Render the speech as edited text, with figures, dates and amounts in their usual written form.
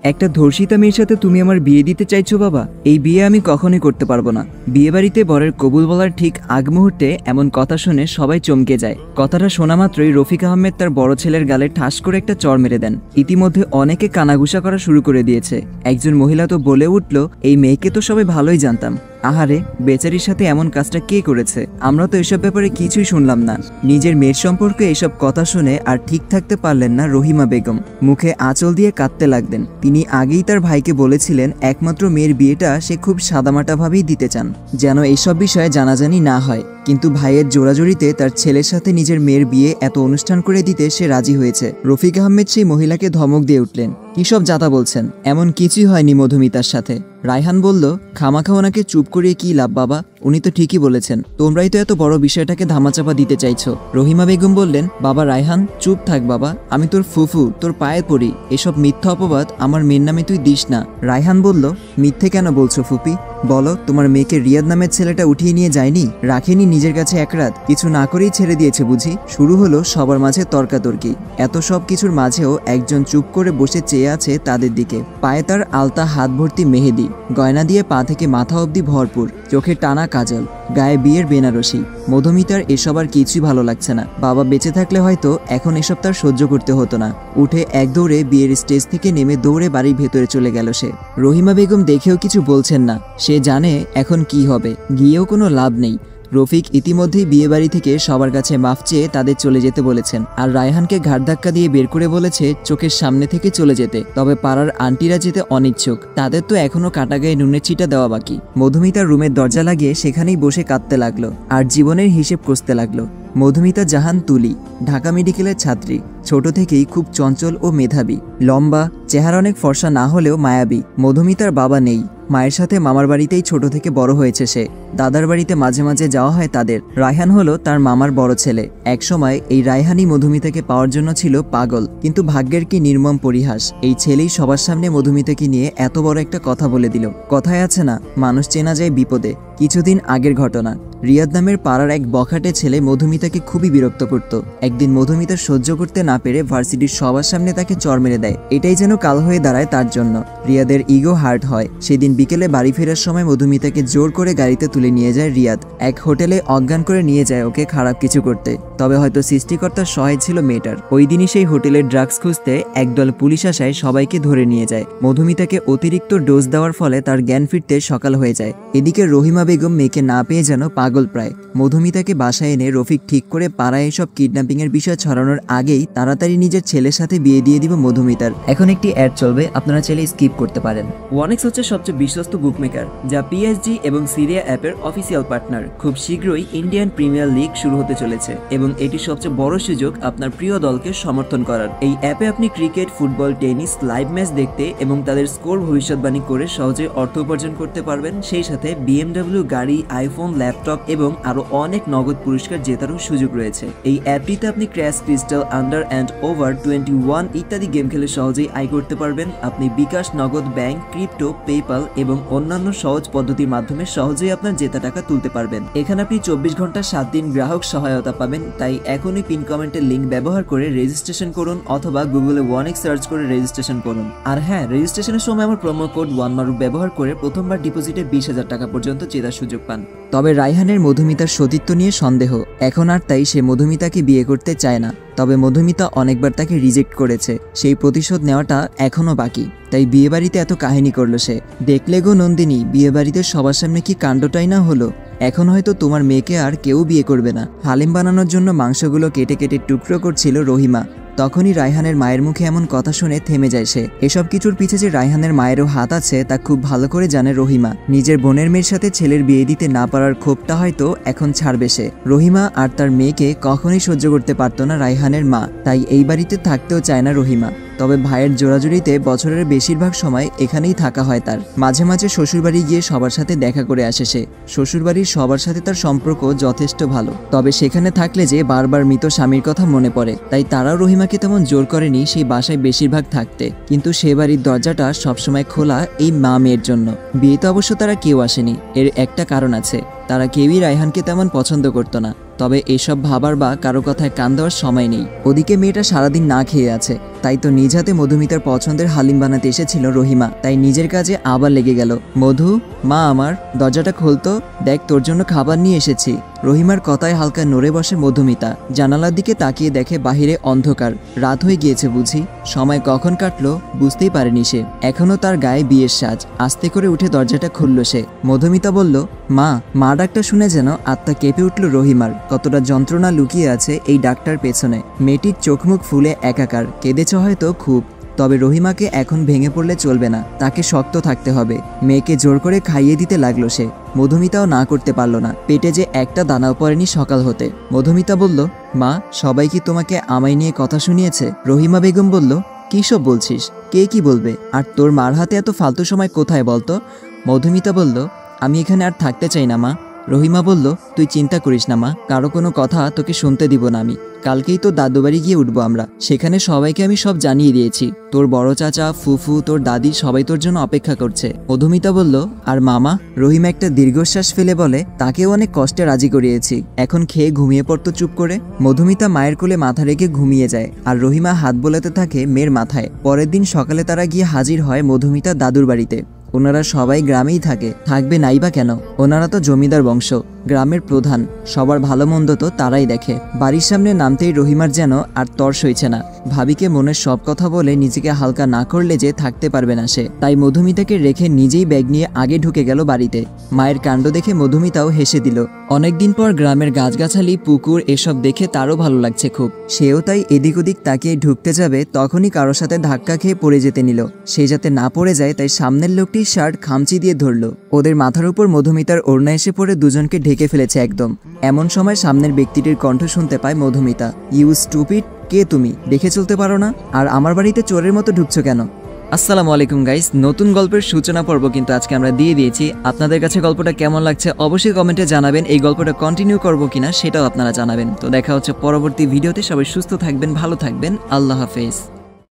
একটা ধর্ষিতা মেয়ের সাথে তুমি আমার বিয়ে দিতে চাইছো বাবা? এই বিয়ে আমি কখনোই করতে পারবো না। বিয়ে বাড়িতে বরের কবুল বলার ঠিক আগ মুহূর্তে এমন কথা শুনে সবাই চমকে যায়। কথাটা শোনা মাত্রই রফিক আহমেদ তার বড় ছেলের গালে ঠাস করে একটা চড় মেরে দেন। ইতিমধ্যে অনেকে কানাঘুষা করা শুরু করে দিয়েছে। একজন মহিলা তো বলে উঠল, এই মেয়েকে তো সবাই ভালোই জানতাম, আহারে বেচারির সাথে এমন কাজটা কে করেছে? আমরা তো এসব ব্যাপারে কিছুই শুনলাম না। নিজের মেয়ের সম্পর্কে এসব কথা শুনে আর ঠিক থাকতে পারলেন না রহিমা বেগম। মুখে আঁচল দিয়ে কাঁদতে লাগলেন। তিনি আগেই তার ভাইকে বলেছিলেন একমাত্র মেয়ের বিয়েটা সে খুব সাদামাটাভাবেই দিতে চান, যেন এইসব বিষয়ে জানাজানি না হয়। কিন্তু ভাইয়ের জোরাজোরিতে তার ছেলের সাথে নিজের মেয়ের বিয়ে এত অনুষ্ঠান করে দিতে সে রাজি হয়েছে। রফিক আহমেদ সেই মহিলাকে ধমক দিয়ে উঠলেন, কি সব যাতা বলছেন? এমন কিছুই হয়নি মধুমিতার সাথে। রায়হান বলল, খামাখা ওনাকে চুপ করিয়ে কি লাভ বাবা, উনি তো ঠিকই বলেছেন, তোমরাই তো এত বড় বিষয়টাকে ধামাচাপা দিতে চাইছো। রহিমা বেগম বললেন, বাবা রায়হান চুপ থাক বাবা, আমি তোর ফুফু, তোর পায়ে পড়ি, এসব মিথ্যা অপবাদ আমার মেয়ের নামে তুই দিস না। রায়হান বলল, মিথ্যে কেন বলছো ফুপি? বলো, তোমার মেয়েকে রিয়াদ নামের ছেলেটা উঠিয়ে নিয়ে যায়নি? রাখেনি নিজের কাছে এক রাত? কিছু না করেই ছেড়ে দিয়েছে বুঝি? শুরু হলো সবার মাঝে তর্কাতর্কি। এত সব কিছুর মাঝেও একজন চুপ করে বসে চেয়ে আছে তাদের দিকে। পায়ে তার আলতা হাত ভর্তি মেহেদি, গয়না দিয়ে পা থেকে মাথা অবধি ভরপুর, চোখে টানা কাজল, গায়ে বিয়ের বেনারসি। মধুমিতার এসব আর কিছুই ভালো লাগছে না। বাবা বেঁচে থাকলে হয়তো এখন এসব তার সহ্য করতে হতো না। উঠে এক দৌড়ে বিয়ের স্টেজ থেকে নেমে দৌড়ে বাড়ির ভেতরে চলে গেল সে। রহিমা বেগম দেখেও কিছু বলছেন না। সে জানে এখন কি হবে, গিয়েও কোনো লাভ নেই। রফিক ইতিমধ্যেই বিয়ে বাড়ি থেকে সবার কাছে মাফ চেয়ে তাদের চলে যেতে বলেছেন। আর রায়হানকে ঘাড় ধাক্কা দিয়ে বের করে বলেছে চোখের সামনে থেকে চলে যেতে। তবে পাড়ার আন্টিরা যেতে অনিচ্ছুক, তাদের তো এখনো কাটা গায়ে নুনের ছিটা দেওয়া বাকি। মধুমিতার রুমের দরজা লাগিয়ে সেখানেই বসে কাঁদতে লাগলো আর জীবনের হিসেব কষতে লাগলো। মধুমিতা জাহান তুলি, ঢাকা মেডিকেলের ছাত্রী, ছোট থেকেই খুব চঞ্চল ও মেধাবী, লম্বা, চেহারা অনেক ফর্সা না হলেও মায়াবী। মধুমিতার বাবা নেই, মায়ের সাথে মামার বাড়িতেই ছোট থেকে বড় হয়েছে সে। দাদার বাড়িতে মাঝে মাঝে যাওয়া হয় তাদের। রায়হান হলো তার মামার বড় ছেলে। একসময় এই রায়হানই মধুমিতাকে পাওয়ার জন্য ছিল পাগল, কিন্তু ভাগ্যের কি নির্মম পরিহাস, এই ছেলেই সবার সামনে মধুমিতাকে নিয়ে এত বড় একটা কথা বলে দিল। কথায় আছে না, মানুষ চেনা যায় বিপদে। কিছুদিন আগের ঘটনা, রিয়াদ নামের পাড়ার এক বখাটে ছেলে মধুমিতাকে খুবই বিরক্ত করত। একদিন মধুমিতা সহ্য করতে না পেরে ভার্সিটির সবার সামনে তাকে চড় মেরে দেয়। এটাই যেন কাল হয়ে দাঁড়ায় তার জন্য। রিয়াদের ইগো হার্ট হয়। সেদিন বিকেলে বাড়ি ফেরার সময় মধুমিতাকে জোর করে গাড়িতে তুলে নিয়ে যায় রিয়াদ। এক হোটেলে অজ্ঞান করে নিয়ে যায় ওকে খারাপ কিছু করতে। তবে হয়তো সৃষ্টিকর্তার সহায় ছিল মেয়েটার। ওই দিনই সেই হোটেলের ড্রাগস খুঁজতে একদল পুলিশ আসায় সবাইকে ধরে নিয়ে যায়। মধুমিতাকে অতিরিক্ত ডোজ দেওয়ার ফলে তার জ্ঞান ফিরতে সকাল হয়ে যায়। এদিকে রহিমা বেগম মেয়েকে না পেয়ে যেন পাগল প্রায়। মধুমিতাকে বাসায় এনে রফিক ঠিক করে পাড়ায় এসব কিডন্যাপিং এর বিষয় ছড়ানোর আগেই তাড়াতাড়ি নিজের ছেলের সাথে বিয়ে দিয়ে দিব মধুমিতার। এখন একটি অ্যাড চলবে, আপনারা চাইলে স্কিপ করতে পারেন। ওয়ানেক্স হচ্ছে সবচেয়ে বিশ্বস্ত বুকমেকার, যা পিএসজি এবং সিরিয়া অ্যাপের অফিসিয়াল পার্টনার। খুব শীঘ্রই ইন্ডিয়ান প্রিমিয়ার লিগ শুরু হতে চলেছে এবং এটি সবচেয়ে বড় সুযোগ আপনার প্রিয় দলকে সমর্থন করার। এই অ্যাপে আপনি cricket, football, tennis live match দেখতে এবং তাদের স্কোর ভবিষ্যৎবাণী করে সহজে অর্থ উপার্জন করতে পারবেন। সেই সাথে বিএমডব্লিউ গাড়ি, আইফোন, ল্যাপটপ এবং আরো অনেক নগদ পুরস্কার জেতারও সুযোগ রয়েছে। এই অ্যাপটিতে আপনি crash, crystal, under and over 21 ইত্যাদি গেম খেলে সহজেই আয় করতে পারবেন। আপনি বিকাশ, নগদ, ব্যাংক, ক্রিপ্টো, পেপাল এবং অন্যান্য সহজ পদ্ধতির মাধ্যমে সহজেই আপনার জেতা টাকা তুলতে পারবেন। এখানে আপনি 24 ঘন্টা 7 দিন গ্রাহক সহায়তা পাবেন। তাই এখনই পিন কমেন্টের লিঙ্ক ব্যবহার করে রেজিস্ট্রেশন করুন অথবা গুগলে ওয়ানেক্স সার্চ করে রেজিস্ট্রেশন করুন। আর হ্যাঁ, রেজিস্ট্রেশনের সময় আমার প্রোমো কোড ওয়ানমারুফ ব্যবহার করে প্রথমবার ডিপোজিটে 20,000 টাকা পর্যন্ত জেতার সুযোগ পান। তবে রায়হানের মধুমিতার সতীত্ব নিয়ে সন্দেহ এখন আর, তাই সে মধুমিতাকে বিয়ে করতে চায় না। তবে মধুমিতা অনেকবার তাকে রিজেক্ট করেছে, সেই প্রতিশোধ নেওয়াটা এখনো বাকি। তাই বিয়ে বাড়িতে এত কাহিনী করলো সে। দেখলে গো নন্দিনী, বিয়ে বাড়িতে সবার সামনে কি কাণ্ডটাই না হলো। এখন হয়তো তোমার মেয়েকে আর কেউ বিয়ে করবে না। হালিম বানানোর জন্য মাংসগুলো কেটে কেটে টুকরো করছিল রহিমা। তখনই রায়হানের মায়ের মুখে এমন কথা শুনে থেমে যায় সে। এসব কিছুর পিছে যে রায়হানের মায়েরও হাত আছে তা খুব ভালো করে জানে রহিমা। নিজের বোনের মেয়ের সাথে ছেলের বিয়ে দিতে না পারার ক্ষোভটা হয়তো এখন ছাড়বে সে। রহিমা আর তার মেয়েকে কখনোই সহ্য করতে পারত না রায়হানের মা, তাই এই বাড়িতে থাকতেও চায় না রহিমা। তবে ভাইয়ের জোরাজুরিতে বছরের বেশিরভাগ সময় এখানেই থাকা হয় তার। মাঝে মাঝে শ্বশুরবাড়ি গিয়ে সবার সাথে দেখা করে আসে সে। শ্বশুরবাড়ির সবার সাথে তার সম্পর্ক যথেষ্ট ভালো। তবে সেখানে থাকলে যে বারবার মৃত স্বামীর কথা মনে পড়ে, তাই তারাও রহিমাকে তেমন জোর করেনি সেই বাসায় বেশিরভাগ থাকতে। কিন্তু সে বাড়ির দরজাটা সবসময় খোলা এই মা মেয়ের জন্য। বিয়েতে অবশ্য তারা কেউ আসেনি। এর একটা কারণ আছে, তারা কেউই রায়হানকে তেমন পছন্দ করতো না। তবে এসব ভাবার বা কারো কথায় কান দেওয়ার সময় নেই। ওদিকে মেয়েটা সারাদিন না খেয়ে আছে, তাই তো নিজ হাতে মধুমিতার পছন্দের হালিম বানাতে এসেছিল রহিমা, তাই নিজের কাজে আবার লেগে গেল। মধু, মা আমার, দরজাটা খুলতো, দেখ তোর জন্য খাবার নিয়ে এসেছি। রহিমার কথায় হালকা নড়ে বসে মধুমিতা। জানালার দিকে তাকিয়ে দেখে বাহিরে অন্ধকার, রাত হয়ে গিয়েছে বুঝি। সময় কখন কাটলো বুঝতেই পারেনি সে। এখনো তার গায়ে বিয়ের সাজ। আস্তে করে উঠে দরজাটা খুলল সে। মধুমিতা বলল, মা ডাকটা শুনে যেন আত্মা কেঁপে উঠল রহিমার। কতটা যন্ত্রণা লুকিয়ে আছে এই ডাকটার পেছনে। মেয়েটির চোখ মুখ ফুলে একাকার, কেঁদেছ হয়তো খুব। তবে রহিমাকে এখন ভেঙে পড়লে চলবে না, তাকে শক্ত থাকতে হবে। মেয়েকে জোর করে খাইয়ে দিতে লাগলো সে। মধুমিতাও না করতে পারল না, পেটে যে একটা দানাও পড়েনি সকাল হতে। মধুমিতা বলল, মা, সবাই কি তোমাকে আমায় নিয়ে কথা শুনিয়েছে? রহিমা বেগম বলল, কী সব বলছিস? কে কি বলবে? আর তোর মার হাতে এত ফালতু সময় কোথায় বলতো? মধুমিতা বলল, আমি এখানে আর থাকতে চাই না মা। রহিমা বলল, তুই চিন্তা করিস না মা, কারো কোনো কথা তোকে শুনতে দিব না আমি। কালকেই তো দাদু বাড়ি গিয়ে উঠবো আমরা, সেখানে সবাইকে আমি সব জানিয়ে দিয়েছি। তোর বড় চাচা, ফুফু, তোর দাদি সবাই তোর জন্য অপেক্ষা করছে। মধুমিতা বলল, আর মামা? রহিমা একটা দীর্ঘশ্বাস ফেলে বলে, তাকেও অনেক কষ্টে রাজি করিয়েছি, এখন খেয়ে ঘুমিয়ে পড়তো চুপ করে। মধুমিতা মায়ের কোলে মাথা রেখে ঘুমিয়ে যায়, আর রহিমা হাত বোলাতে থাকে মেয়ের মাথায়। পরের দিন সকালে তারা গিয়ে হাজির হয় মধুমিতা দাদুর বাড়িতে। ওনারা সবাই গ্রামেই থাকবে নাই বা কেন? ওনারা তো জমিদার বংশ, গ্রামের প্রধান, সবার ভালো মন্দ তো তারাই দেখে। বাড়ির সামনে নামতেই রহিমার যেন আর তর সইছে না। ভাবিকে মনের সব কথা বলে নিজেকে হালকা না করলে যে থাকতে পারবে না সে। তাই মধুমিতাকে রেখে নিজেই ব্যাগ নিয়ে আগে ঢুকে গেল বাড়িতে। মায়ের কাণ্ড দেখে মধুমিতাও হেসে দিল। অনেকদিন পর গ্রামের গাছগাছালি, পুকুর এসব দেখে তারও ভালো লাগছে খুব। সেও তাই এদিক ওদিক তাকিয়ে ঢুকতে যাবে, তখনই কারোর সাথে ধাক্কা খেয়ে পড়ে যেতে নিল। সে যাতে না পড়ে যায় তাই সামনের লোকটি শার্ট খামচি দিয়ে ধরল। ওদের মাথার উপর মধুমিতার ওড়না এসে পড়ে দুজনকে ঢেকে ফেলেছে একদম। এমন সময় সামনের ব্যক্তিটির কণ্ঠ শুনতে পায় মধুমিতা। ইউ স্টুপিড, কে তুমি? দেখে চলতে পারো না? আর আমার বাড়িতে চোরের মতো ঢুকছো কেন? আসসালামু আলাইকুম গাইস, নতুন গল্পের সূচনা পর্ব কিন্তু আজকে আমরা দিয়ে দিয়েছি। আপনাদের কাছে গল্পটা কেমন লাগছে অবশ্যই কমেন্টে জানাবেন। এই গল্পটা কন্টিনিউ করবো কিনা সেটাও আপনারা জানাবেন। তো দেখা হচ্ছে পরবর্তী ভিডিওতে। সবাই সুস্থ থাকবেন, ভালো থাকবেন, আল্লাহ হাফেজ।